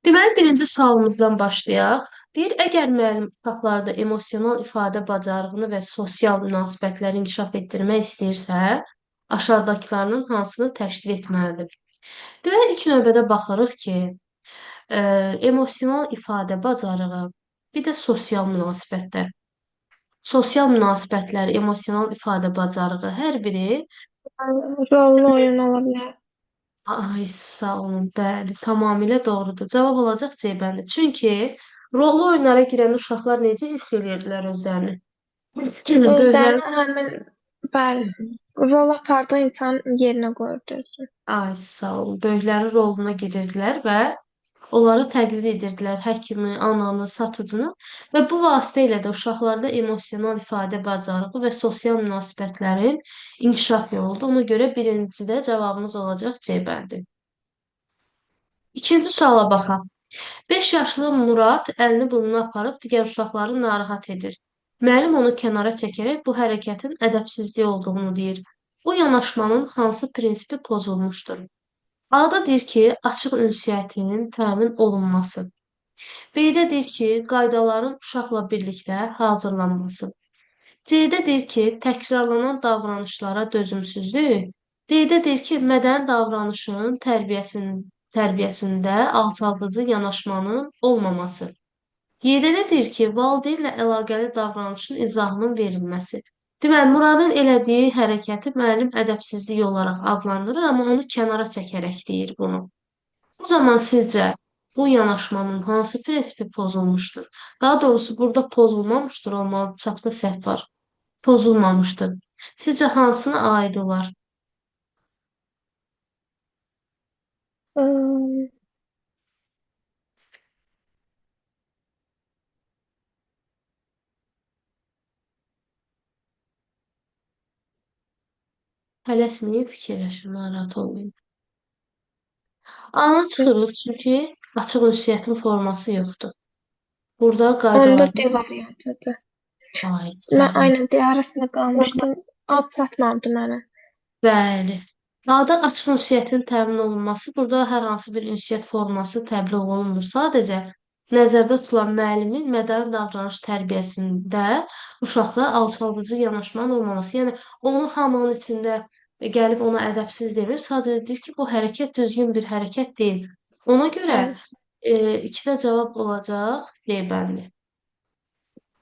Deməli, birinci sualımızdan başlayaq. Deyir, əgər müəllim uşaqlarda emosional ifadə bacarığını və sosial münasibətləri inkişaf etdirmək istəyirsə, aşağıdakılarının hansını təşkil etməlidir? Deməli, ilk növbədə baxırıq ki, ə, emosional ifadə bacarığı, bir də sosial münasibətlər. Sosial münasibətlər, emosional ifadə bacarığı hər biri Rollu oyun ola bilər. ay sağ olun, bəli, tamamilə doğrudur. Cavab olacaq C bəndi. Çünki rollu oyunlara girəndə uşaqlar necə hiss edirdilər özlərini? Böyüklərin Özlərini həmin bəli, rol apardığı insanın yerinə qoyurdu. ay sağ olun, böyüklərin roluna girirdilər və onları təqlid edirdilər, həkimi, ananı, satıcını və bu vasitə ilə də uşaqlarda emosional ifadə bacarığı və sosial münasibətlərin inkişaf yoludur. Ona görə birincidə cavabımız olacaq C bəndi. İkinci suala baxaq. 5 yaşlı Murad əlini burnuna aparıb digər uşaqları narahat edir. Müəllim onu kənara çəkərək bu hərəkətin ədəbsizlik olduğunu deyir. Bu yanaşmanın hansı prinsipi pozulmuşdur? A-da deyir ki, açıq ünsiyyətin təmin olunması. B-də deyir ki, qaydaların uşaqla birlikdə hazırlanması. C-də deyir ki, təkrarlanan davranışlara dözümsüzlük. D-də deyir ki, mədəni davranışın tərbiyəsində alçaldıcı yanaşmanın olmaması. Y-də də deyir ki, valideynlə əlaqəli davranışın izahının verilməsi. Deməli, Muradın elədiyi hərəkəti müəllim ədəbsizlik olaraq adlandırır, amma onu kənara çəkərək deyir bunu. O zaman sizcə bu yanaşmanın hansı prinsipi pozulmuşdur? Daha doğrusu burada pozulmamışdır, olmalı, çapda səhv var. Pozulmamışdır. Sizcə hansına aid olar? Iı, Tələsməyin, fikirləşin, narahat olmayın. Ana çıxırıq, çünki açıq ünsiyyətin forması yoxdur. Burada Onda qaydalardan D variantıdır. aid Mən sağ. aynen D arasında qalmışdım. Ad çatmadı mənə. Bəli. Ada açıq ünsiyyətin təmin olunması, burada hər hansı bir ünsiyyət forması təbliğ olunmur. Sadəcə nəzərdə tutulan müəllimin mədəni davranış tərbiyəsində uşaqda alçaldıcı yanaşmanın olmaması. Yəni onu hamının içində gəlib ona ədəbsiz demir. Sadəcə deyir ki, bu hərəkət düzgün bir hərəkət deyil. Ona görə Bəli. ikidə cavab olacaq D bəndi.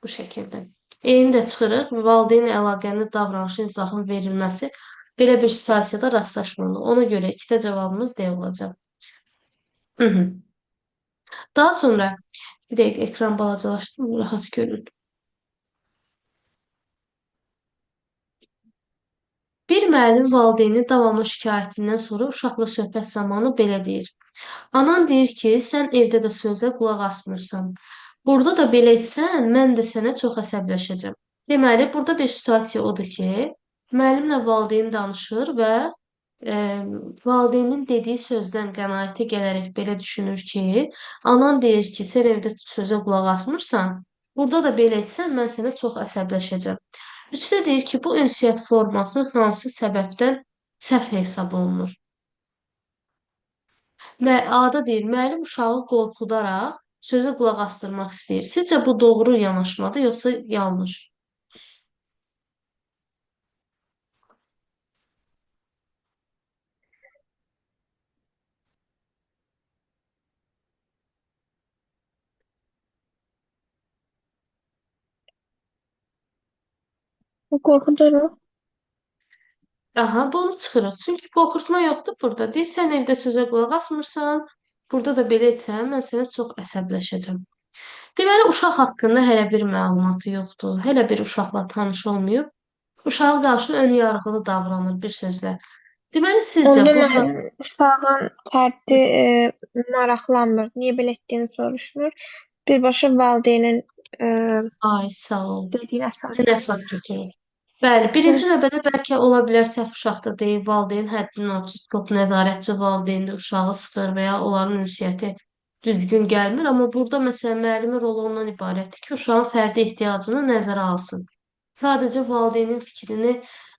Bu şəkildə. Eyni də çıxırıq. Valideyn əlaqəli davranışın izahının verilməsi belə bir situasiyada rastlaşmırıq. Ona görə ikidə cavabımız D olacaq. Hı -hı. Daha sonra bir dəqiqə ekran balacalaşdı, rahat görün. Bir müəllim valideynin davamlı şikayətindən sonra uşaqla söhbət zamanı belə deyir. Anan deyir ki, sən evdə də sözə qulaq asmırsan. Burada da belə etsən, mən də sənə çox əsəbləşəcəm. Deməli, burada bir situasiya odur ki, müəllimlə valideyn danışır və e, valideynin dediyi sözdən qənaətə gələrək belə düşünür ki, anan deyir ki, sən evdə sözə qulaq asmırsan. Burada da belə etsən, mən sənə çox əsəbləşəcəm. Üçdə deyir ki, bu ünsiyyət forması hansı səbəbdən səhv hesab olunur? A-da deyir, müəllim uşağı qorxudaraq sözə qulaq asdırmaq istəyir. Sizcə bu doğru yanaşmadır, yoxsa yanlış? O qorxuduruq. Aha, bunu çıxırıq. Çünki qorxutma yoxdur burada. Deyir, sən evdə sözə qulaq asmırsan, burada da belə etsən, mən sənə çox əsəbləşəcəm. Deməli, uşaq haqqında hələ bir məlumatı yoxdur. Hələ bir uşaqla tanış olmayıb. Uşağa qarşı ön yarğılı davranır bir sözlə. Deməli, sizcə Onda burada müəllim uşağın fərdi maraqlanmır. Niyə belə etdiyini soruşmur. Birbaşa valideynin e, ay sağ ol. dediyinə Fikrin əsaslanır. əsas götürür. Bəli, birinci növbədə bəlkə ola bilər səhv uşaqda deyil, valideyn həddindən artıq çox nəzarətçi valideyndir, uşağı sıxır və ya onların ünsiyyəti düzgün gəlmir, amma burada məsələn müəllimin rolu ondan ibarətdir ki, uşağın fərdi ehtiyacını nəzərə alsın. Sadəcə valideynin fikrini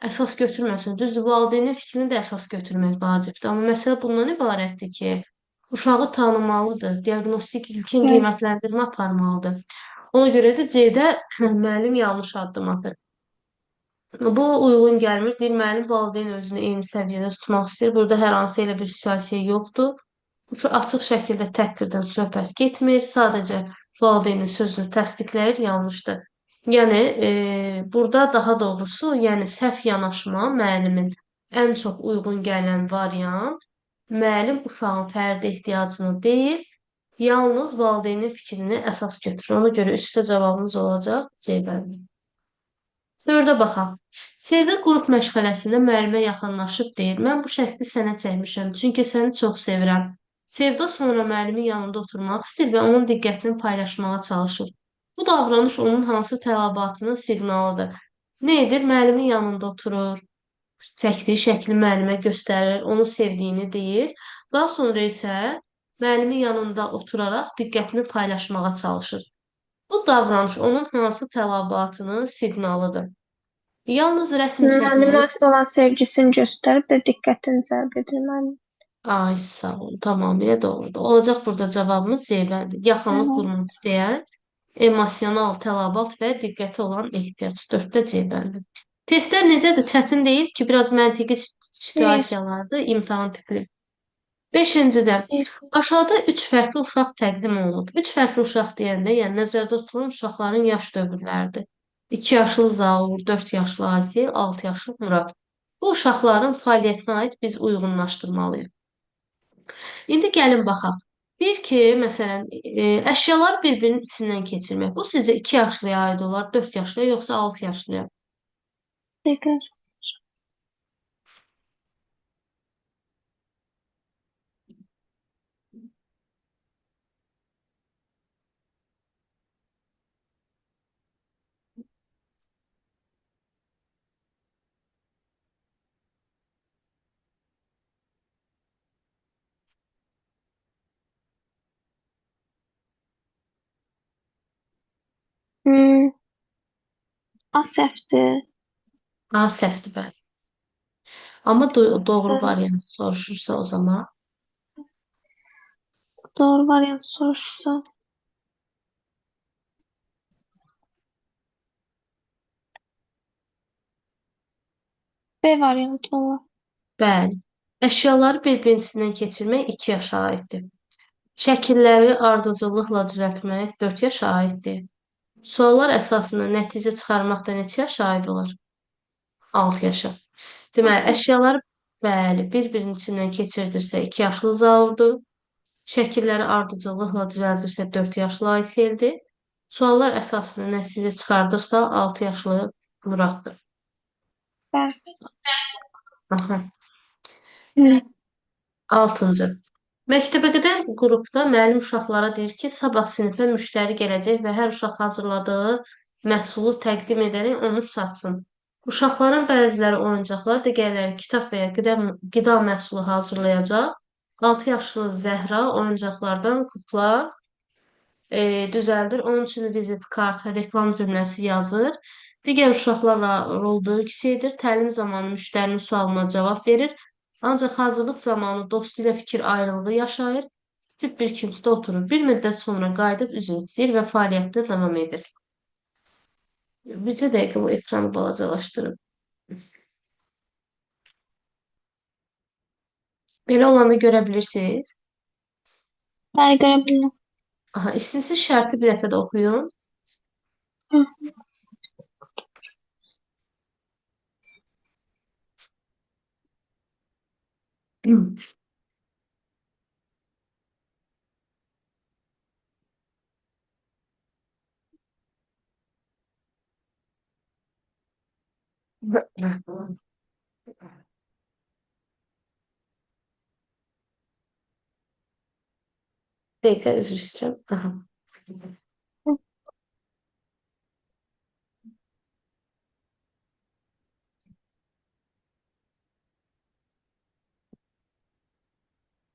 əsas götürməsin. Düzdür, valideynin fikrini də əsas götürmək vacibdir, amma məsələ bundan ibarətdir ki, uşağı tanımalıdır, diaqnostik ilkin Bəli. qiymətləndirmə aparmalıdır. Ona görə də C-də müəllim yanlış addım atır. Bu uyğun gəlmir. Deyir, müəllim valideyn özünü eyni səviyyədə tutmaq istəyir. Burada hər hansı elə bir situasiya yoxdur. Açıq şəkildə təhqirdən söhbət getmir. Sadəcə valideynin sözünü təsdiqləyir, yanlışdır. Yəni, burada daha doğrusu, yəni səhv yanaşma müəllimin ən çox uyğun gələn variant müəllim uşağın fərdi ehtiyacını deyil, yalnız valideynin fikrini əsas götürür. Ona görə üstə cavabımız olacaq C bəndi. Dördə baxaq. Sevda qrup məşğələsində müəllimə yaxınlaşıb deyir, mən bu şəkli sənə çəkmişəm, çünki səni çox sevirəm. Sevda sonra müəllimin yanında oturmaq istəyir və onun diqqətini paylaşmağa çalışır. Bu davranış onun hansı tələbatının siqnalıdır? Nə edir? Müəllimin yanında oturur, çəkdiyi şəkli müəllimə göstərir, onu sevdiyini deyir. Daha sonra isə müəllimin yanında oturaraq diqqətini paylaşmağa çalışır. Bu davranış onun hansı tələbatının siqnalıdır? Yalnız rəsm Müəllimə çəkmək. asıl olan sevgisini göstərib və diqqətini cəlb edir müəllim. Ay, sağ ol. Tamamilə doğrudur. Olacaq burada cavabımız C-bədir. Yaxınlıq Bəli. qurmaq istəyən, emosional tələbat və diqqəti olan ehtiyac. 4-də C-bədir. Testlər necədir? Çətin deyil ki, biraz məntiqi Bir, situasiyalardır, imtahan tipli. 5-cidə bir, aşağıda 3 fərqli uşaq təqdim olunub. 3 fərqli uşaq deyəndə, yəni nəzərdə tutulan uşaqların yaş dövrləridir. 2 yaşlı Zaur, 4 yaşlı Asil, 6 yaşlı Murad. Bu uşaqların fəaliyyətinə aid biz uyğunlaşdırmalıyıq. İndi gəlin baxaq. Bir ki, məsələn, əşyaları bir-birinin içindən keçirmək. Bu sizcə 2 yaşlıya aid olar, 4 yaşlıya, yoxsa 6 yaşlıya? dəqiq. Hmm, az səhvdir. A, səhvdir, bəli. Amma doğru variant soruşursa o zaman. Doğru variantı soruşursa. B variantı olar. Bəli. Əşyaları bir-birinin içindən keçirmək 2 yaşa aiddir. Şəkilləri ardıcıllıqla düzəltmək 4 yaşa aiddir. Suallar əsasında nəticə çıxarmaq da neçə yaşa aid olar? 6 yaşa. Deməli, Altı. əşyaları bəli, bir-birinin içindən keçirdirsə 2 yaşlı Zaurdur. Şəkilləri ardıcıllıqla düzəldirsə 4 yaşlı Ayseldir. Suallar əsasında nəticə çıxardırsa 6 yaşlı Muraddır. Bəli. Aha. Hmm. 6-cı. Məktəbəqədər qrupda müəllim uşaqlara deyir ki, sabah sinifə müştəri gələcək və hər uşaq hazırladığı məhsulu təqdim edərək onu satsın. Uşaqların bəziləri oyuncaqlar, digərləri kitab və ya qida məhsulu hazırlayacaq. 6 yaşlı Zəhra oyuncaqlardan kukla düzəldir. Onun üçün vizit kart, reklam cümləsi yazır. Digər uşaqlarla rol bölgüsü edir. Təlim zamanı müştərinin sualına cavab verir. Ancaq hazırlıq zamanı dostu ilə fikir ayrılığı yaşayır. Tibb bir kürsüdə oturur. Bir müddət sonra qayıdıb üzr istəyir və fəaliyyətdə davam edir. Bircə dəqiqə bu ekranı balacalaşdırın. Belə olanı görə bilirsiniz. Bəli, görə bilirəm. Aha, istəyirsiniz şərti bir dəfə də oxuyun. Hı. Dəqiqə üzr istəyirəm. Aha.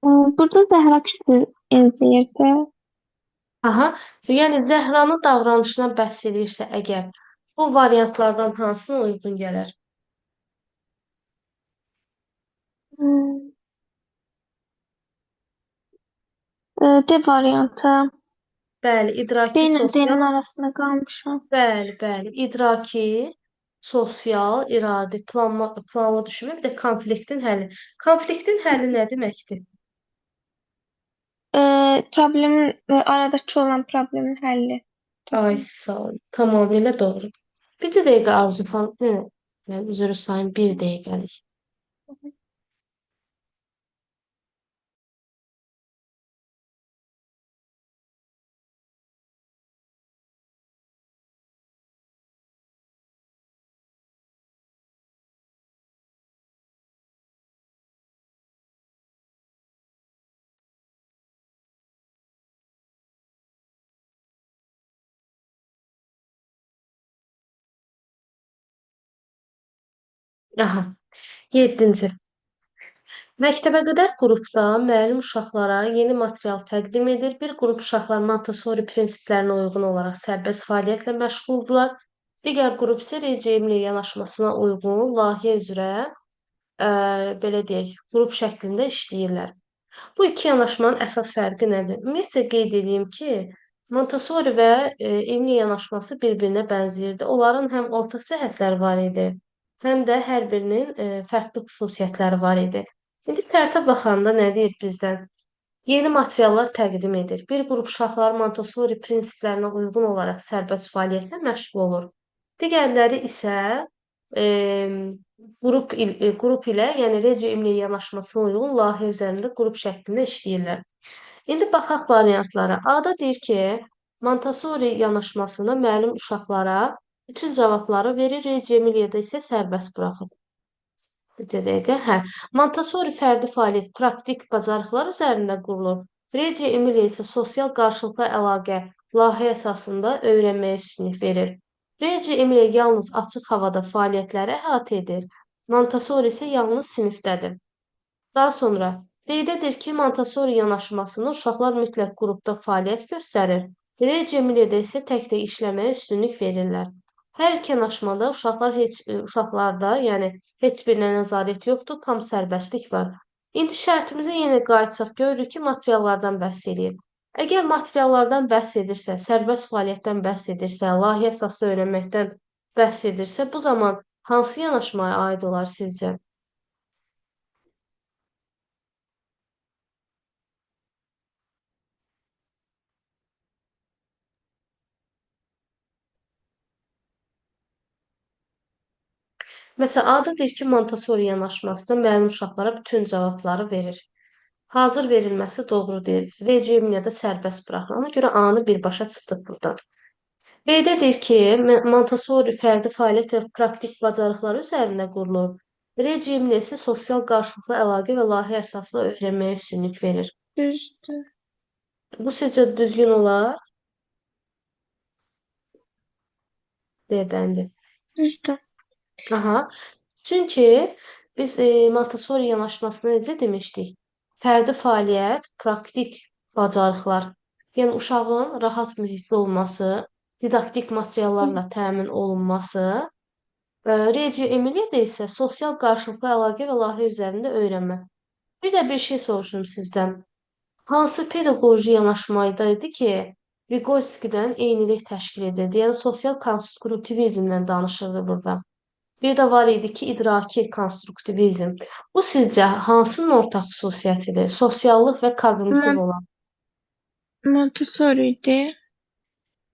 Burada Zəhra küçük incəyirdi. Aha, yəni Zəhranın davranışına bəhs edirsə əgər, bu variantlardan hansına uyğun gələr? Hmm. D variantı. Bəli, D idraki ilə D-nin sosial, arasında qalmışam. bəli, idraki, sosial, iradi, planlı düşünmə, bir də konfliktin həlli. Konfliktin həlli nə deməkdir? Problemin aradakı olan problemin həlli. Ay Tapın. sağ ol. Tamamilə doğru. Bir dəqiqə Arzu xanım. Mən üzr sayın, bir dəqiqəlik. Aha, 7-ci. Məktəbəqədər qrupda müəllim uşaqlara yeni material təqdim edir. Bir qrup uşaqlar Montessori prinsiplərinə uyğun olaraq sərbəst fəaliyyətlə məşğuldurlar. Digər qrup isə rejimli yanaşmasına uyğun layihə üzrə belə deyək, qrup şəklində işləyirlər. Bu iki yanaşmanın əsas fərqi nədir? Ümumiyyətcə qeyd edeyim ki, Montessori və Emily yanaşması bir-birinə bənzəyirdi. Onların həm ortaq cəhətləri var idi, həm də hər birinin fərqli xüsusiyyətləri var idi. İndi tərtə baxanda nə deyir bizdən? Yeni materiallar təqdim edir. Bir qrup uşaqlar Montessori prinsiplərinə uyğun olaraq sərbəst fəaliyyətlə məşğul olur. Digərləri isə e, qrup ilə, yəni Reggio Emilia yanaşmasına uyğun layihə üzərində qrup şəklində işləyirlər. İndi baxaq variantlara. A-da deyir ki, Montessori yanaşmasında müəllim uşaqlara bütün cavabları verir, Reggio Emilia'da isə sərbəst buraxır. Bir dəqiqə, hə. Montessori fərdi fəaliyyət praktik bacarıqlar üzərində qurulur. Reggio Emilia isə sosial qarşılıqlı əlaqə layihə əsasında öyrənməyə üstünlük verir. Reggio Emilia yalnız açıq havada fəaliyyətləri əhatə edir. Montessori isə yalnız sinifdədir. Daha sonra qeyd edir ki, Montessori yanaşmasında uşaqlar mütləq qrupda fəaliyyət göstərir. Reggio Emilia'da isə tək-tək işləməyə üstünlük verirlər. Hər iki yanaşmada uşaqlarda, yəni heç birinə nəzarət yoxdur, tam sərbəstlik var. İndi şərtimizə yenə qayıtsaq, görürük ki, materiallardan bəhs edir. Əgər materiallardan bəhs edirsə, sərbəst fəaliyyətdən bəhs edirsə, layihə əsaslı öyrənməkdən bəhs edirsə, bu zaman hansı yanaşmaya aid olar sizcə? Məsələn, A-da deyir ki, Montessori yanaşmasında müəllim uşaqlara bütün cavabları verir. Hazır verilməsi doğru deyil. Rejimiyada sərbəst buraxılır. Ona görə A-nı birbaşa çıxdıq buradan. B-də deyir ki, Montessori fərdi fəaliyyət və praktik bacarıqları üzərində qurulur. Rejimli isə sosial qarşılıqlı əlaqə və layihə əsaslı öyrənməyə üstünlük verir. Düzdür. Bu sizcə düzgün olar? D bəndi. Düzdür. Aha. Çünki biz Montessori yanaşmasını necə demişdik? Fərdi fəaliyyət, praktik bacarıqlar. Yəni uşağın rahat mühitdə olması, didaktik materiallarla təmin olunması, Reggio Emilia'da isə sosial qarşılıqlı əlaqə və layihə üzərində öyrənmə. Bir də bir şey soruşum sizdən. Hansı pedaqoji yanaşmaydı ki, Vygotsky'dən eynilik təşkil edirdi? Yəni sosial konstruktivizmdən danışırdı burada. Bir də var idi ki, idraki konstruktivizm. Bu sizcə hansının ortaq xüsusiyyətidir? Sosiallıq və koqnitiv Mon olan. Montessori idi.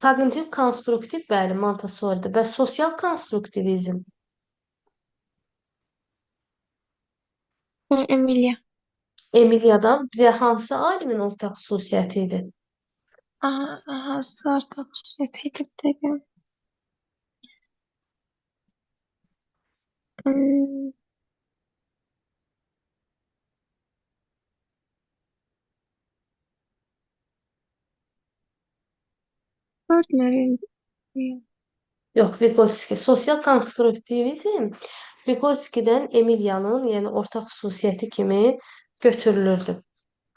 Koqnitiv konstruktiv bəli, Montessori'dir. Bəs sosial konstruktivizm Emilia. Emilia'dan və hansı alimin ortaq xüsusiyyəti idi? Aha, ortaq xüsusiyyəti idi bir dəqiqə. Hmm, Gardner idi. Yox, Vygotsky. Sosial konstruktivizm Vygotsky'dən Emilia'nın, yəni ortaq xüsusiyyəti kimi götürülürdü.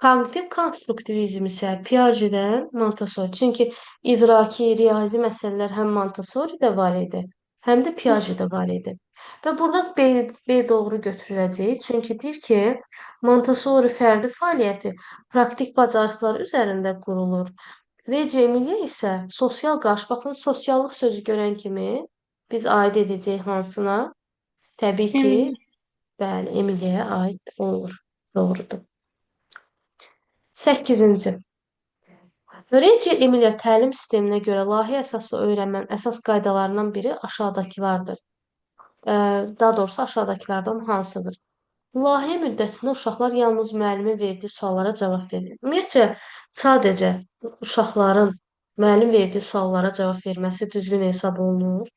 Kognitiv konstruktivizm isə Piaget'dən Montessori. Çünki idraki, riyazi məsələlər həm Montessori'də var idi, həm də Piaget də var idi. Və burada B doğru götürüləcək. Çünki deyir ki, Montessori fərdi fəaliyyəti praktik bacarıqlar üzərində qurulur. Reggio Emilia isə sosial qarşı, baxın, sosiallıq sözü görən kimi biz aid edəcəyik hansına? Təbii ki, Emilia. bəli, Emilia'ya aid olur. Doğrudur. 8-ci. Reggio Emilia təlim sisteminə görə layihə əsaslı öyrənmənin əsas qaydalarından biri aşağıdakılardır. Daha doğrusu aşağıdakılardan hansıdır? Layihə müddətində uşaqlar yalnız müəllimin verdiyi suallara cavab verir. Ümumiyyətcə, sadəcə uşaqların müəllim verdiyi suallara cavab verməsi düzgün hesab olunur.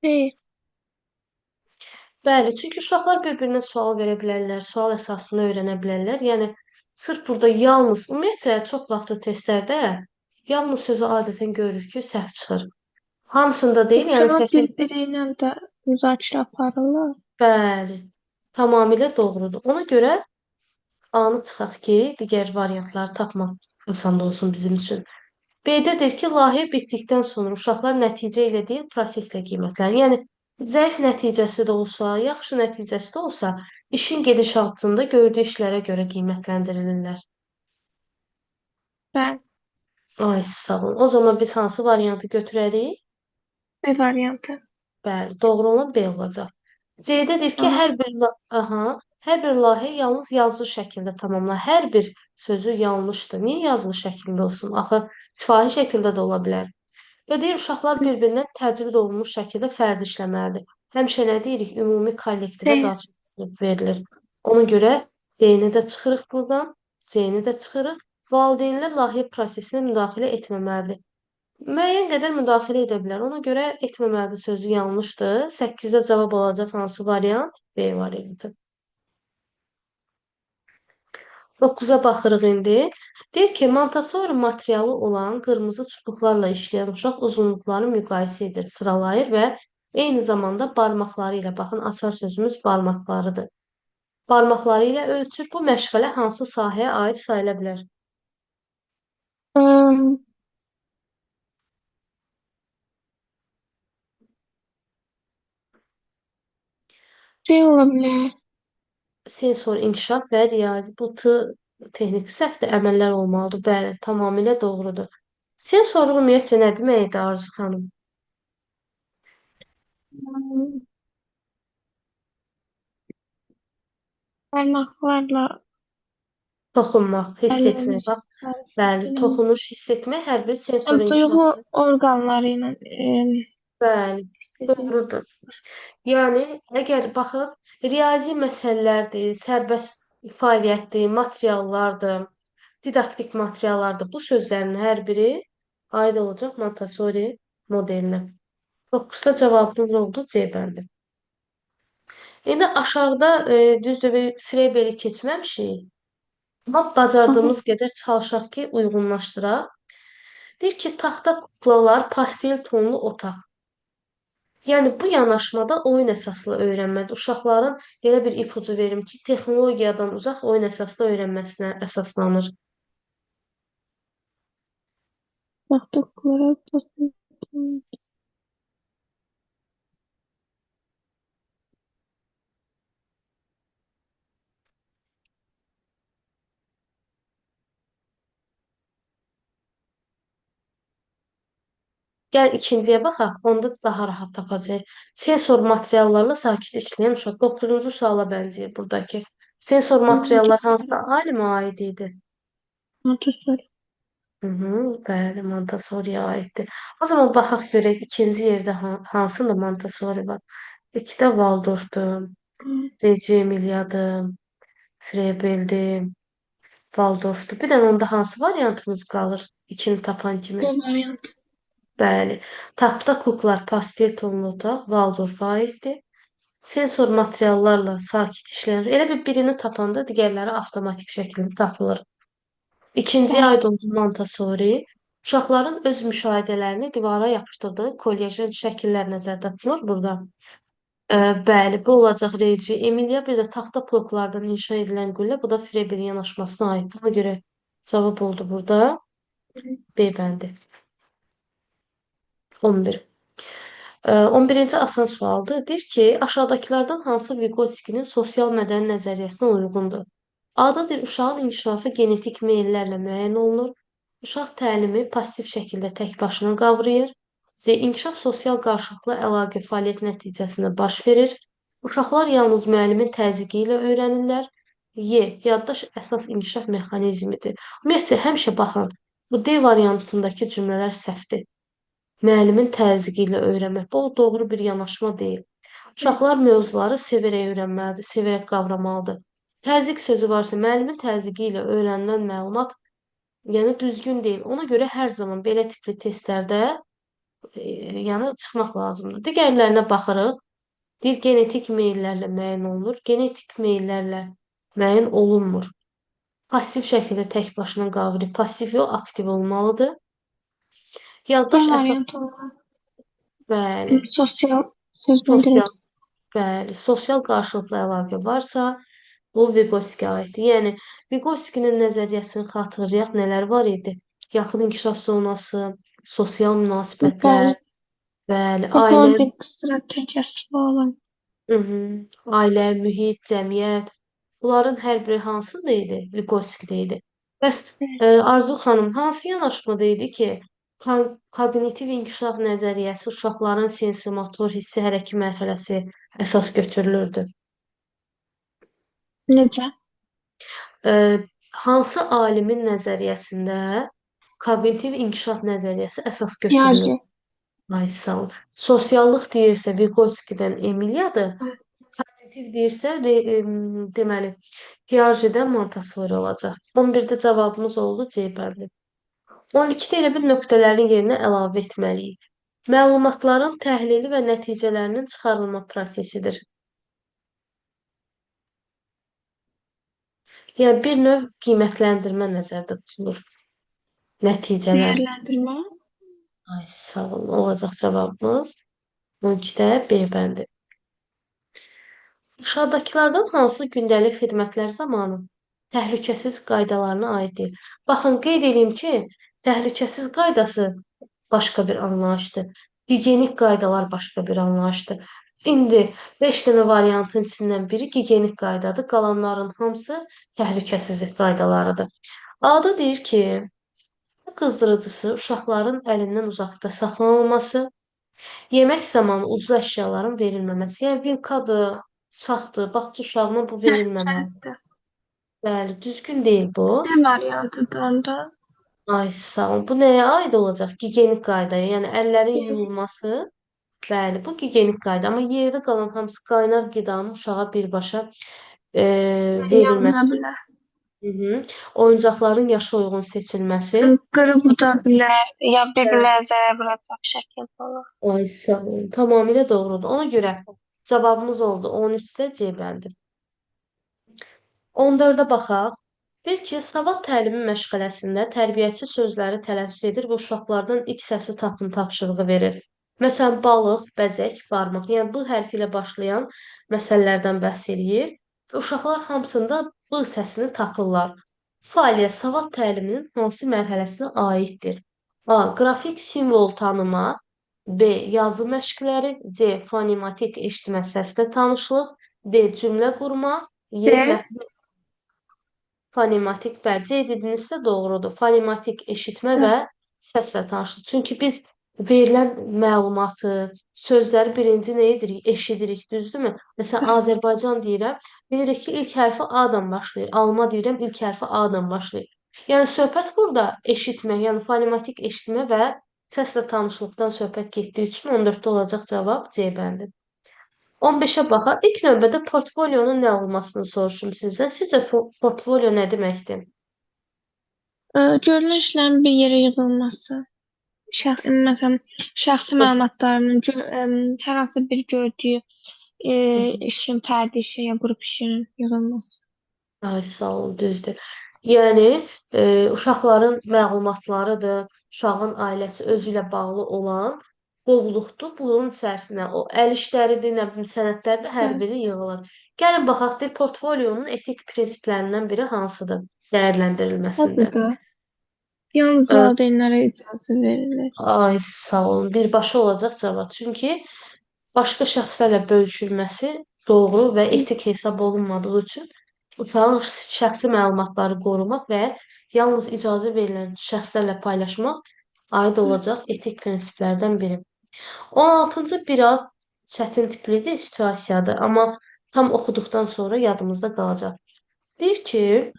Hey, Bəli, çünki uşaqlar bir-birinə sual verə bilərlər, sual əsasını öyrənə bilərlər. Yəni sırf burada yalnız, ümumiyyətcə çox vaxtı testlərdə yalnız sözü adətən görürük ki, səhv çıxır. Hamısında deyil, yəni uşaqlar 80 bir-biri ilə də müzakirə aparırlar. bəli, tamamilə doğrudur. Ona görə anı çıxaq ki, digər variantları tapmaq asan da olsun bizim üçün. B-dədir ki, layihə bitdikdən sonra uşaqlar nəticə ilə deyil, proseslə qiymətlənir. Yəni zəif nəticəsi də olsa, yaxşı nəticəsi də olsa, işin gedişatında gördüyü işlərə görə qiymətləndirilirlər. Bəli, Ay, sağ olun. O zaman biz hansı variantı götürərik? B variantı. Bəli, doğru olan B olacaq. C-dədir ki, Aha, hər bir layihə yalnız yazılı şəkildə tamamlanır. Hər bir sözü yanlışdır. Niyə yazılı şəkildə olsun? Axı şifahi şəkildə də ola bilər. Və deyir, uşaqlar bir-birindən təcrid olunmuş şəkildə fərdi işləməlidir. Həmişə nə deyirik? Ümumi kollektivə D. daha çox üstünlük verilir. Ona görə D-ni də çıxırıq buradan, C-ni də çıxırıq. Valideynlər layihə prosesinə müdaxilə etməməlidir. Müəyyən qədər müdaxilə edə bilər. Ona görə etməməli sözü yanlışdır. 8-də cavab olacaq hansı variant? B variantı. 9-a baxırıq indi. Deyir ki, Montessori materialı olan qırmızı çubuqlarla işləyən uşaq uzunluqları müqayisə edir, sıralayır və eyni zamanda barmaqları ilə, baxın, açar sözümüz barmaqlarıdır. Barmaqları ilə ölçür. Bu məşğələ hansı sahəyə aid sayıla bilər? Im, C ola bilər. Sensor inkişaf və riyazi bu T texniki səhvdir, əməllər olmalıdır. Bəli, tamamilə doğrudur. Sensorluq ümumiyyətcə nə deməkdir Arzu xanım? Hmm, Barmaqlarla Toxunmaq, hiss etmək. əlləmiş Bax, bəli, hərəkət etmək. toxunuş, hiss etmək hər bir Yəni, sensor duyğu inkişafdır. orqanları ilə Bəli, istəyir. doğrudur. Yəni, əgər baxın, riyazi məsələlərdir, sərbəst fəaliyyətdir, materiallardır, didaktik materiallardır. Bu sözlərin hər biri aid olacaq Montessori modelinə. 9-da cavabımız oldu C bəndi. İndi aşağıda düzdür bir Freybeli keçməmişik. Amma Aha, bacardığımız qədər çalışaq ki, uyğunlaşdıraq. Deyir ki, taxta kuklalar, pastel tonlu otaq. Yəni bu yanaşmada oyun əsaslı öyrənmədir. Uşaqların belə bir ipucu verim ki, texnologiyadan uzaq oyun əsaslı öyrənməsinə əsaslanır. baxdıqları Gəl ikinciyə baxaq, onda daha rahat tapacağıq. Sensor materiallarla sakit işləyən uşaq. 9-cu suala bənzəyir buradakı. Sensor materiallar hansı alimə aid idi? Montessori. Hı -hı, bəli, Montessoriyə aiddir. O zaman baxaq görək ikinci yerdə hansında Montessori var. 2-də Waldorfdur, Reggio Emilia'dır, Frebel'dir, Waldorfdur. Bir dənə onda hansı variantımız qalır? İkini tapan B kimi. variantı. Bəli. Taxta kuklar pastel tonlu otaq Waldorfa aiddir. Sensor materiallarla sakit işləyən. Elə bir birini tapanda digərləri avtomatik şəkildə tapılır. İkinciyə Bəli. aid olsun Montessori. Uşaqların öz müşahidələrini divara yapışdırdığı kollejin şəkillər nəzərdə tutulur burada. Bəli, bu olacaq Reyci Emilia, bir də taxta bloklardan inşa edilən qüllə, bu da Freberin yanaşmasına aiddir. Ona görə cavab oldu burada B bəndi. 11. 11-ci asan sualdır. Deyir ki, aşağıdakılardan hansı Vygotskyinin sosial mədəni nəzəriyyəsinə uyğundur? A-da deyir, uşağın inkişafı genetik meyllərlə müəyyən olunur. Uşaq təlimi passiv şəkildə tək başına qavrayır. C. İnkişaf sosial qarşılıqlı əlaqə fəaliyyət nəticəsində baş verir. Uşaqlar yalnız müəllimin təzyiqi ilə öyrənirlər. Y. Yaddaş əsas inkişaf mexanizmidir. Ümumiyyətcə, həmişə baxın, bu D variantındakı cümlələr səhvdir. Müəllimin təzyiqi ilə öyrənmək. Bu doğru bir yanaşma deyil. Uşaqlar mövzuları sevərək öyrənməlidir, sevərək qavramalıdır. Təzyiq sözü varsa, müəllimin təzyiqi ilə öyrənilən məlumat, yəni düzgün deyil. Ona görə hər zaman belə tipli testlərdə yəni çıxmaq lazımdır. Digərlərinə baxırıq. Deyir, genetik meyllərlə müəyyən olunur. Genetik meyllərlə müəyyən olunmur. Passiv şəkildə tək başına qavrayır. Passiv yox, aktiv olmalıdır. D Yaddaş əsas, variantı olan bəli, sosial sözünü sosial, bildim. bəli, sosial qarşılıqlı əlaqə varsa, bu Vygotsky aiddir. Yəni, Vygotskyinin nəzəriyyəsini xatırlayaq, nələr var idi? Yaxın inkişaf zonası, sosial Bəli, münasibətlər, bəli, ailə, Golding strategiyası falan. ailə, mühit, cəmiyyət. Bunların hər biri hansında idi? Vygotsky'də idi. Bəs Arzu xanım, hansı yanaşmada idi ki, koqnitiv inkişaf nəzəriyyəsi uşaqların sensomotor hissi hərəki mərhələsi əsas götürülürdü? Necə? Hansı alimin nəzəriyyəsində koqnitiv inkişaf nəzəriyyəsi əsas götürülür? Piaget. Ay sağ ol. Sosiallıq deyirsə Vygotsky'dən Emiliyadır. Koqnitiv deyirsə deməli Piagetdən Montessori olacaq. 11-də cavabımız oldu C bəndi. 12-də elə bir nöqtələrin yerinə əlavə etməliyik. Məlumatların təhlili və nəticələrinin çıxarılma prosesidir. Yəni bir növ qiymətləndirmə nəzərdə tutulur. Nəticələr. Dəyərləndirmə. Ay sağ olun. Olacaq cavabımız 12-də B bəndi. Aşağıdakılardan hansı gündəlik xidmətlər zamanı təhlükəsiz qaydalarına aid deyil? Baxın, qeyd edeyim ki, təhlükəsiz qaydası başqa bir anlayışdır. Gigiyenik qaydalar başqa bir anlayışdır. İndi 5 dənə variantın içindən biri gigiyenik qaydadır, qalanların hamısı təhlükəsizlik qaydalarıdır. A-da deyir ki, qızdırıcısı uşaqların əlindən uzaqda saxlanılması, yemək zamanı ucuz əşyaların verilməməsi, yəni vinkadır, bıçaqdır, bağça uşağına bu verilməməli. Səhvdir. Bəli, düzgün deyil bu. D variantıdır onda. Ay sağ ol. Bu nəyə aid olacaq? Gigiyenik qaydaya, yəni əllərin yuyulması. Bəli, bu gigiyenik qayda. Amma yerdə qalan hamısı qaynar qidanın uşağa birbaşa Yanına verilməsi. bilər. Oyuncaqların yaşa uyğun seçilməsi. Qırıb uda bilər, ya bir-birinə zərər vuracaq şəkil falan. Ay sağ ol. Tamamilə doğrudur. Ona görə cavabımız oldu 13-də C bəndi. 14-də baxaq. Bil ki, savad təlimi məşğələsində tərbiyəçi sözləri tələffüz edir və uşaqlardan ilk səsi tapın tapşırığı verir. Məsələn, balıq, bəzək, barmaq. Yəni, bu hərfi ilə başlayan məsələlərdən bəhs edir. Uşaqlar hamısında B səsini tapırlar. Fəaliyyət savad təliminin hansı mərhələsinə aiddir? A. Qrafik simvol tanıma. B. Yazı məşqləri. C. Fonematik eşitmə səslə tanışlıq. D. Cümlə qurma. D. Y. Fonematik, bəli, C dedinizsə doğrudur. Fonematik eşitmə və səslə tanışlıq. Çünki biz verilən məlumatı, sözləri birinci nə edirik? Eşidirik, düzdürmü? Məsələn, Azərbaycan deyirəm, bilirik ki, ilk hərfi A-dan başlayır. Alma deyirəm, ilk hərfi A-dan başlayır. Yəni, söhbət burada eşitmə, yəni fonematik eşitmə və səslə tanışlıqdan söhbət getdiyi üçün 14-də olacaq cavab C bəndi. 15-ə baxaq. İlk növbədə portfolionun nə olmasını soruşum sizdən. Sizcə portfolio nə deməkdir? Görülən işlərin bir yerə yığılması. Məsələn, şəxsi məlumatlarının hər hansı bir gördüyü işin, fərdi işin ya qrup işinin yığılması. Ay, sağ olun, düzdür. Yəni uşaqların məlumatlarıdır, uşağın ailəsi özü ilə bağlı olan qovluqdur. Bunun içərisinə o əl işləridir, nə bilim sənədlərdir, hər Bəli, biri yığılır. Gəlin baxaq ki, portfolionun etik prinsiplərindən biri hansıdır dəyərləndirilməsində? adıdır. Yalnız Ə, valideynlərə icazə verilir. Ay, sağ olun. Birbaşa olacaq cavab. Çünki başqa şəxslərlə bölüşülməsi doğru və etik hesab olunmadığı üçün uşağın şəxsi məlumatları qorumaq və yalnız icazə verilən şəxslərlə paylaşmaq aid olacaq etik prinsiplərdən biri. 16-cı biraz çətin tiplidir, situasiyadır, amma tam oxuduqdan sonra yadımızda qalacaq. Deyir ki,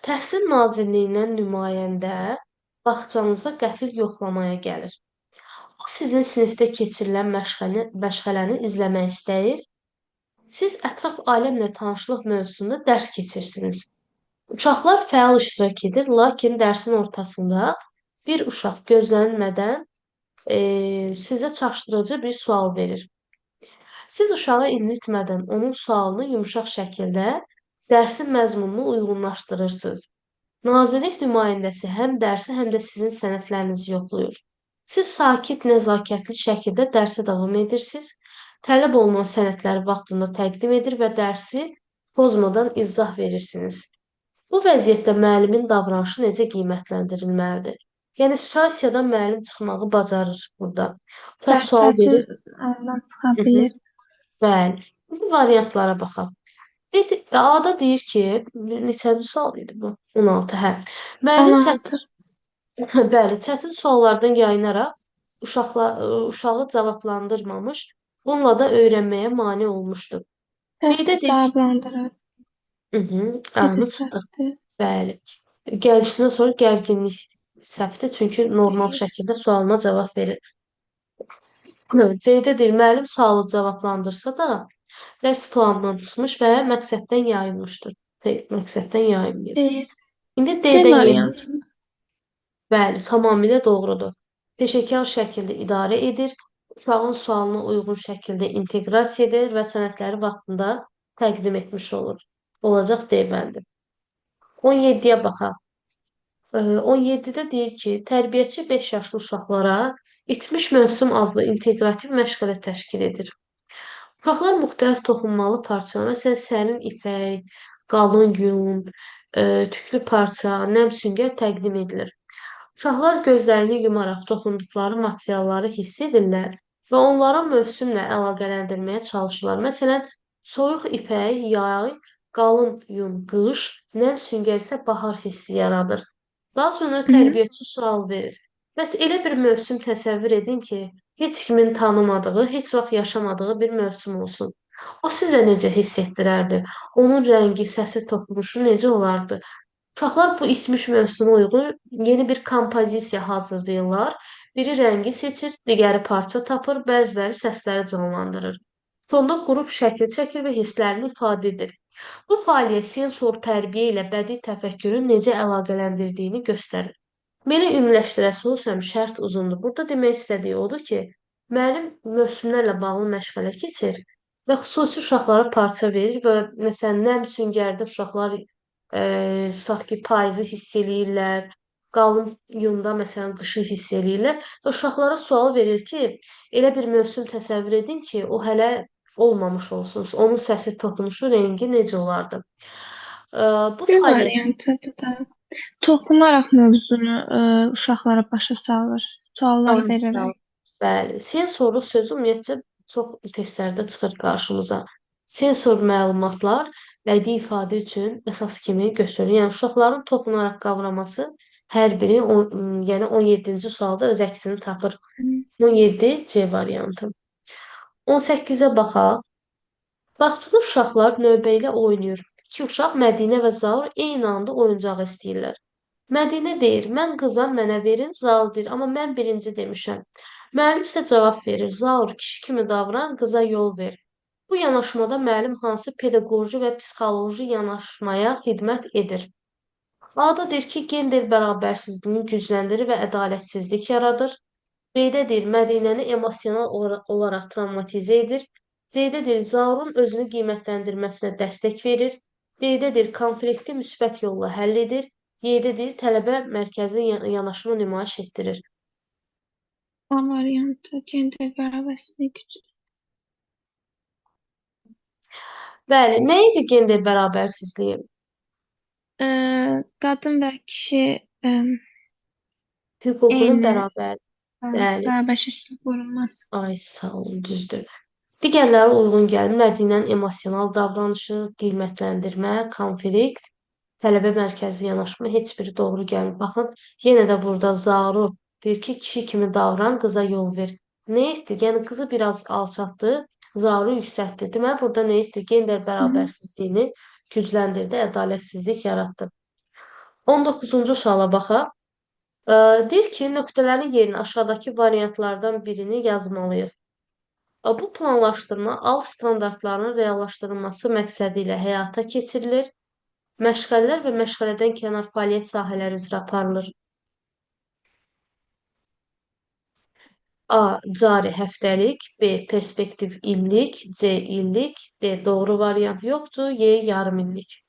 Təhsil Nazirliyindən nümayəndə bağçanıza qəfil yoxlamaya gəlir. O sizin sinifdə keçirilən məşğələni izləmək istəyir. Siz ətraf aləmlə tanışlıq mövzusunda dərs keçirsiniz. Uşaqlar fəal iştirak edir, lakin dərsin ortasında bir uşaq gözlənilmədən sizə çaşdırıcı bir sual verir. Siz uşağı incitmədən onun sualını yumşaq şəkildə dərsin məzmununu uyğunlaşdırırsınız. Nazirlik nümayəndəsi həm dərsi, həm də sizin sənədlərinizi yoxlayır. Siz sakit, nəzakətli şəkildə dərsə davam edirsiniz. Tələb olunan sənədləri vaxtında təqdim edir və dərsi pozmadan izah verirsiniz. Bu vəziyyətdə müəllimin davranışı necə qiymətləndirilməlidir? Yəni situasiyadan müəllim çıxmağı bacarır burada. Uşaq sual Çətin verir. andan çıxa Hı hı, bilir. bəli. Bu variantlara baxaq. A-da deyir ki, neçənci sual idi bu? 16, hə. Müəllim çətin 16. bəli, çətin suallardan yayınaraq uşağı cavablandırmamış, bununla da öyrənməyə mane olmuşdur. Səhvlə B-də deyir ki, cavablandırır. A-nı Necə çıxdı. səhvdir? Bəli. Gəlişindən sonra gərginlik səhvdir, çünki normal Deyir. şəkildə sualına cavab verir. C-də deyir, müəllim sualı cavablandırsa da, dərs planından çıxmış və məqsəddən yayınmışdır. Məqsəddən yayınmayıb. D. İndi D D-dən yenilir. variantı. Bəli, tamamilə doğrudur. Peşəkar şəkildə idarə edir, uşağın sualına uyğun şəkildə inteqrasiya edir və sənədləri vaxtında təqdim etmiş olur. Olacaq D bəndi. 17-yə baxaq. 17-də deyir ki, tərbiyəçi 5 yaşlı uşaqlara İtmiş Mövsüm adlı inteqrativ məşğələ təşkil edir. Uşaqlar müxtəlif toxunmalı parçalar, məsələn, sərin ipək, qalın yun, tüklü parça, nəm süngər təqdim edilir. Uşaqlar gözlərini yumaraq toxunduqları materialları hiss edirlər və onları mövsümlə əlaqələndirməyə çalışırlar. Məsələn, soyuq ipək yay, qalın yun qış, nəm süngər isə bahar hissi yaradır. Daha sonra Hı. tərbiyəçi sual verir. Bəs elə bir mövsüm təsəvvür edin ki, heç kimin tanımadığı, heç vaxt yaşamadığı bir mövsüm olsun. O sizə necə hiss etdirərdi? Onun rəngi, səsi, toxunuşu necə olardı? Uşaqlar bu itmiş mövsümə uyğun yeni bir kompozisiya hazırlayırlar. Biri rəngi seçir, digəri parça tapır, bəziləri səsləri canlandırır. Sonda qrup şəkil çəkir və hisslərini ifadə edir. Bu fəaliyyət sensor tərbiyə ilə bədii təfəkkürün necə əlaqələndirdiyini göstərir. Belə ümumiləşdirəsi olsam, şərt uzundur. Burada demək istədiyi odur ki, müəllim mövsümlərlə bağlı məşğələ keçir və xüsusi uşaqlara parça verir və məsələn, nəm süngərdə uşaqlar tutaq ki, payızı hiss eləyirlər, qalın yunda məsələn qışı hiss eləyirlər və uşaqlara sual verir ki, elə bir mövsüm təsəvvür edin ki, o hələ olmamış olsun. Onun səsi, toxunuşu, rəngi necə olardı? Bu D fəaliyyət variantıdır da. Toxunaraq mövzunu uşaqlara başa salır. Suallar Ay, sağ ol. verərək. Bəli, sensorluq sözü ümumiyyətcə çox testlərdə çıxır qarşımıza. Sensor məlumatlar bədii ifadə üçün əsas kimi göstərir. Yəni uşaqların toxunaraq qavraması hər biri yəni 17-ci sualda öz əksini tapır. Hı. 17 C variantı. 18-ə baxaq. Bağçada uşaqlar növbə ilə oynayır. İki uşaq Mədinə və Zaur eyni anda oyuncağı istəyirlər. Mədinə deyir, mən qızam, mənə verin. Zaur deyir, amma mən birinci demişəm. Müəllim isə cavab verir, Zaur kişi kimi davran, qıza yol ver. Bu yanaşmada müəllim hansı pedaqoji və psixoloji yanaşmaya xidmət edir? A-da deyir ki, gender bərabərsizliyini gücləndirir və ədalətsizlik yaradır. B-də deyir, Mədinəni emosional olaraq travmatizə edir. C-də deyir, Zaurun özünü qiymətləndirməsinə dəstək verir. D-də deyir konflikti müsbət yolla həll edir. Y-də deyir tələbə mərkəzi yanaşma nümayiş etdirir. A variantı gender bərabərsizliyi gücü. Bəli, nə idi gender bərabərsizliyi? Qadın və kişi Hüququnun eyni bərabər. Bəli. bərabərçilik qorunması. Ay sağ olun, düzdür. Digərləri uyğun gəlmədiyinən emosional davranışı, qiymətləndirmə, konflikt, tələbə mərkəzi yanaşma heç biri doğru gəlmir. Baxın, yenə də burada Zaru deyir ki, kişi kimi davran, qıza yol ver. Nə etdi? Yəni qızı biraz alçatdı, Zaru yüksəltdi. Deməli burada nə etdi? Gender Hı hı. bərabərsizliyini gücləndirdi, ədalətsizlik yaratdı. 19-cu suala baxaq. Deyir ki, nöqtələrin yerini aşağıdakı variantlardan birini yazmalıyıq. Bu planlaşdırma ALV standartlarının reallaşdırılması məqsədi ilə həyata keçirilir. Məşğələlər və məşğələdən kənar fəaliyyət sahələri üzrə aparılır. A. Cari həftəlik, B. Perspektiv illik, C. illik, D. Doğru variant yoxdur, Y. Yarım illik.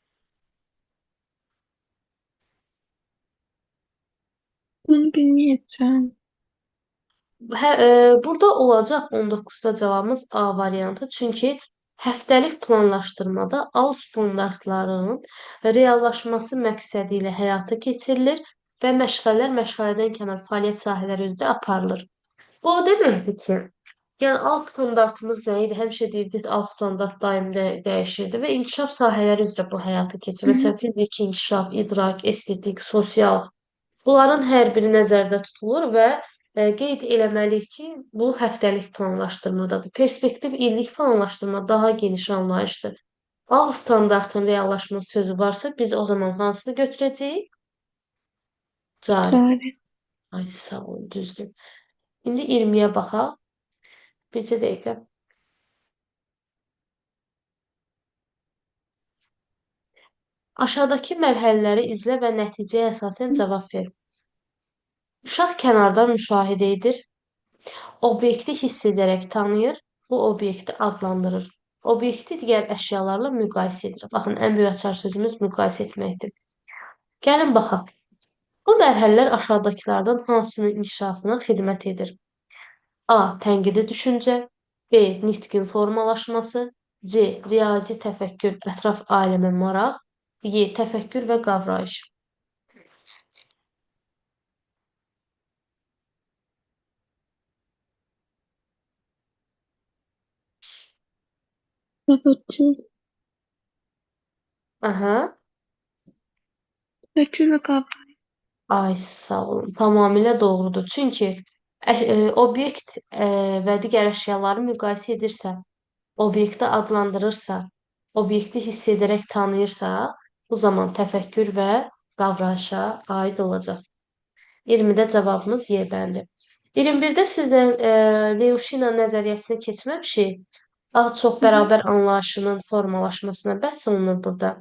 Bunu bilməyəcəm. Burada olacaq 19-da cavabımız A variantı. Çünki həftəlik planlaşdırmada ALV standartlarının reallaşması məqsədi ilə həyata keçirilir və məşğələlər məşğələdən kənar fəaliyyət sahələri üzrə aparılır. Bu o deməkdir ki, yəni alt standartımız nə idi? Həmişə deyirdik alt standart daim dəyişirdi və inkişaf sahələri üzrə bu həyata keçir. Hı hı. Məsələn, fiziki inkişaf, idrak, estetik, sosial. Bunların hər biri nəzərdə tutulur və qeyd eləməliyik ki, bu həftəlik planlaşdırmadadır. Perspektiv illik planlaşdırma daha geniş anlayışdır. Ağ standartın reallaşma sözü varsa, biz o zaman hansını götürəcəyik? Cari. Cari. Ay sağ olun, düzdür. İndi 20-yə baxaq. Bircə dəqiqə. Aşağıdakı mərhələləri izlə və nəticəyə əsasən cavab ver. Uşaq kənardan müşahidə edir. Obyekti hiss edərək tanıyır, bu obyekti adlandırır. Obyekti digər əşyalarla müqayisə edir. Baxın, ən böyük açar sözümüz müqayisə etməkdir. Gəlin baxaq. Bu mərhələlər aşağıdakılardan hansının inkişafına xidmət edir? A. Tənqidi düşüncə, B. Nitqin formalaşması, C. Riyazi təfəkkür, ətraf aləmə maraq, Y. Təfəkkür və qavrayış. Təfəkkür. Aha. Təfəkkür və qavrayış. Ay sağ olun. Tamamilə doğrudur. Çünki obyekt və digər əşyaları müqayisə edirsə, obyekti adlandırırsa, obyekti hiss edərək tanıyırsa, bu zaman təfəkkür və qavrayışa aid olacaq. 20-də cavabımız Y bəndi. 21-də sizlə Leyuşina nəzəriyyəsini keçməmişik. Az-çox Hı hı. bərabər anlayışının formalaşmasına bəhs olunur burada.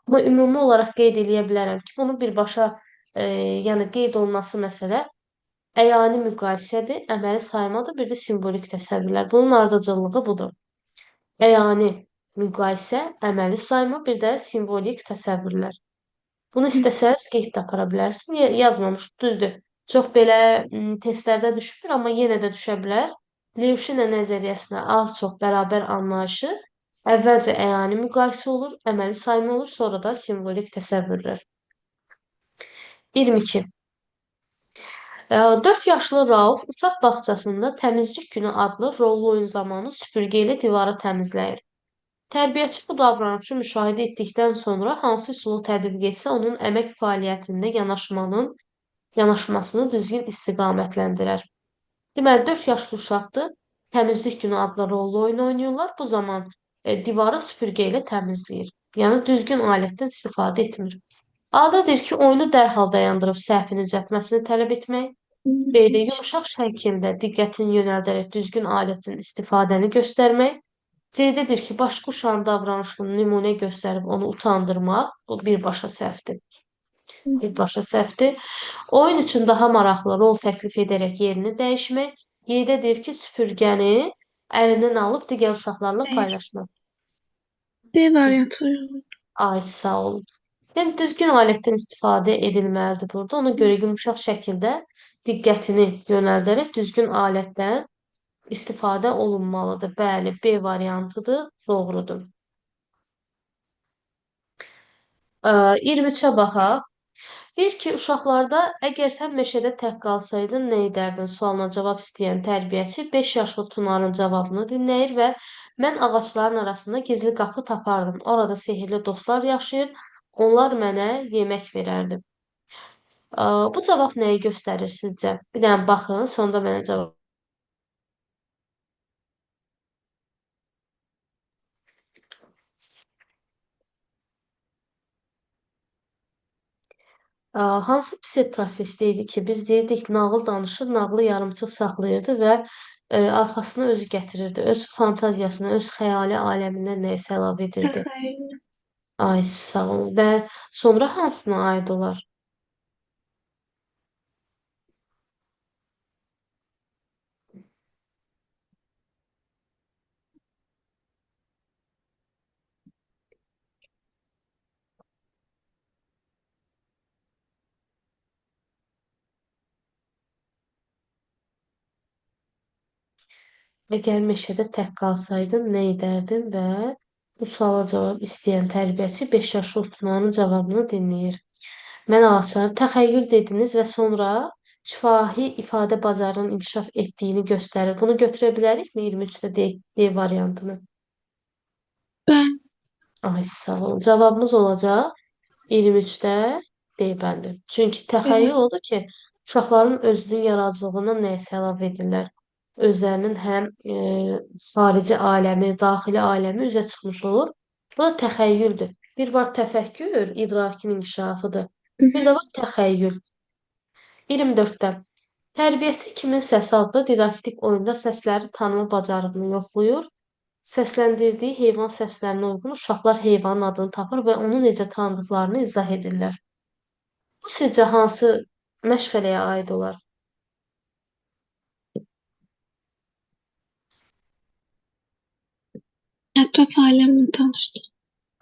Amma ümumi olaraq qeyd eləyə bilərəm ki, bunu birbaşa yəni qeyd olunması məsələ əyani müqayisədir, əməli saymadır, bir də simvolik təsəvvürlər. Bunun ardıcıllığı budur. Əyani müqayisə, əməli sayma, bir də simvolik təsəvvürlər. Bunu Hı. istəsəz qeyd də apara bilərsin. Yazmamış, düzdür. Çox belə testlərdə düşmür, amma yenə də düşə bilər. Levşina nəzəriyyəsinə az-çox bərabər anlayışı əvvəlcə əyani müqayisə olur, əməli sayma olur, sonra da simvolik təsəvvürlər. 22. 4 yaşlı Rauf uşaq bağçasında təmizlik günü adlı rollu oyun zamanı süpürgə ilə divarı təmizləyir. Tərbiyəçi bu davranışı müşahidə etdikdən sonra hansı üsulu tətbiq etsə, onun əmək fəaliyyətində yanaşmasını düzgün istiqamətləndirər. Deməli, 4 yaşlı uşaqdır, təmizlik günü adlı rollu oyun oynayırlar. Bu zaman divarı süpürgə ilə təmizləyir. Yəni, düzgün alətdən istifadə etmir. A-da deyir ki, oyunu dərhal dayandırıb səhvini düzəltməsini tələb etmək. B-də yumşaq şəkildə diqqətini yönəldərək düzgün alətin istifadəni göstərmək. C-dədir ki, başqa uşağın davranışını nümunə göstərib onu utandırmaq. Bu birbaşa səhvdir. Birbaşa səhvdir. Oyun üçün daha maraqlı rol təklif edərək yerini dəyişmək. Y-dədir ki, süpürgəni əlindən alıb digər uşaqlarla Xeyr. paylaşmaq. B variantı uyğun. Ay, sağ olun. Yəni düzgün alətdən istifadə edilməlidir burada. Ona görə yumşaq şəkildə diqqətini yönəldərək düzgün alətdən istifadə olunmalıdır. Bəli, B variantıdır, doğrudur. 23-ə baxaq. Deyir ki, uşaqlarda əgər sən meşədə tək qalsaydın, nə edərdin? Sualına cavab istəyən tərbiyəçi 5 yaşlı Tunarın cavabını dinləyir və mən ağacların arasında gizli qapı tapardım. Orada sehirli dostlar yaşayır. Onlar mənə yemək verərdi. Bu cavab nəyi göstərir sizcə? Bir dənə baxın, sonda mənə cavab. Hansı pis prosesdə idi ki, biz deyirdik nağıl danışır, nağılı yarımçıq saxlayırdı və arxasına özü gətirirdi. Öz fantaziyasına, öz xəyali aləmindən nəyisə əlavə edirdi. Təxəyyül. Ay, sağ olun. Və sonra hansına aid olar? Əgər meşədə tək qalsaydın, nə edərdin? Və bu suala cavab istəyən tərbiyəçi 5 yaşlı Osmanın cavabını dinləyir. Mən ağacları təxəyyül dediniz və sonra şifahi ifadə bacarığının inkişaf etdiyini göstərir. Bunu götürə bilərikmi 23-də D variantını? Ben Ay, sağ olun. Cavabımız olacaq 23-də B bəndi. Çünki təxəyyül evet. odur ki, uşaqların özünün yaradıcılığına nəyisə əlavə edirlər. Özlərinin həm xarici aləmi, daxili aləmi üzə çıxmış olur. Bu da təxəyyüldür. Bir var təfəkkür, idrakin inkişafıdır. Hı Bir hı. də var təxəyyül. 24-də tərbiyəçi kimin səsi adlı didaktik oyunda səsləri tanıma bacarığını yoxlayır. Səsləndirdiyi heyvan səslərinə uyğun uşaqlar heyvanın adını tapır və onu necə tanıdıqlarını izah edirlər. Bu sizcə hansı məşğələyə aid olar? Etraf alemle tanıştım.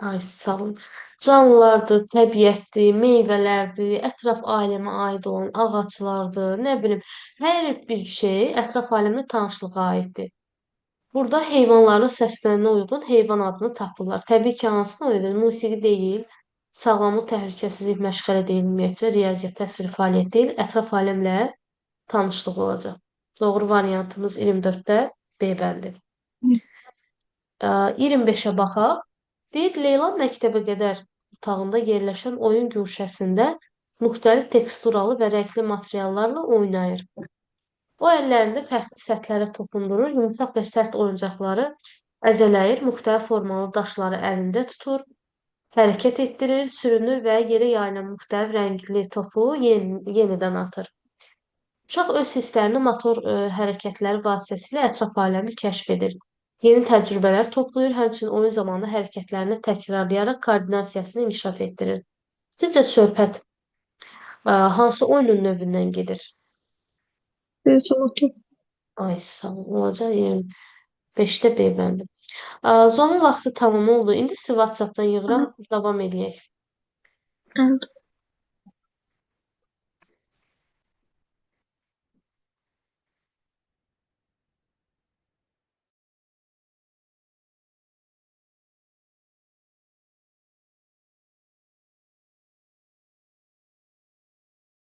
Ay, sağ olun. Canlılardır, təbiətdir, meyvələrdir, ətraf aləmə aid olan ağaclardır, nə bilim, hər bir şey ətraf aləmlə tanışlığa aiddir. Burada heyvanların səslərinə uyğun heyvan adını tapırlar. Təbii ki, hansına uyğun? Musiqi deyil, sağlamlıq təhlükəsizlik məşğələ deyil, ümumiyyətcə riyaziyyat təsviri fəaliyyət deyil, ətraf aləmlə tanışlıq olacaq. Doğru variantımız 24-də B bəndi. 25-ə baxaq. Deyir, Leyla məktəbə qədər otağında yerləşən oyun guşəsində müxtəlif teksturalı və rəngli materiallarla oynayır. O əllərində fərqli səthlərə toxundurur, yumşaq və sərt oyuncaqları əzələyir, müxtəlif formalı daşları əlində tutur, hərəkət etdirir, sürünür və yerə yayılan müxtəlif rəngli topu yenidən atır. Uşaq öz hisslərini motor hərəkətləri vasitəsilə ətraf aləmi kəşf edir. Yeni təcrübələr toplayır, həmçinin oyun zamanı hərəkətlərini təkrarlayaraq koordinasiyasını inkişaf etdirir. Sizcə söhbət hansı oyunun növündən gedir? Sonuçta Ay, sağ ol. Olacaq 25-də B bəndi. Zonun vaxtı tamam oldu. İndi sizi WhatsApp-dan yığıram, davam edək. oldu.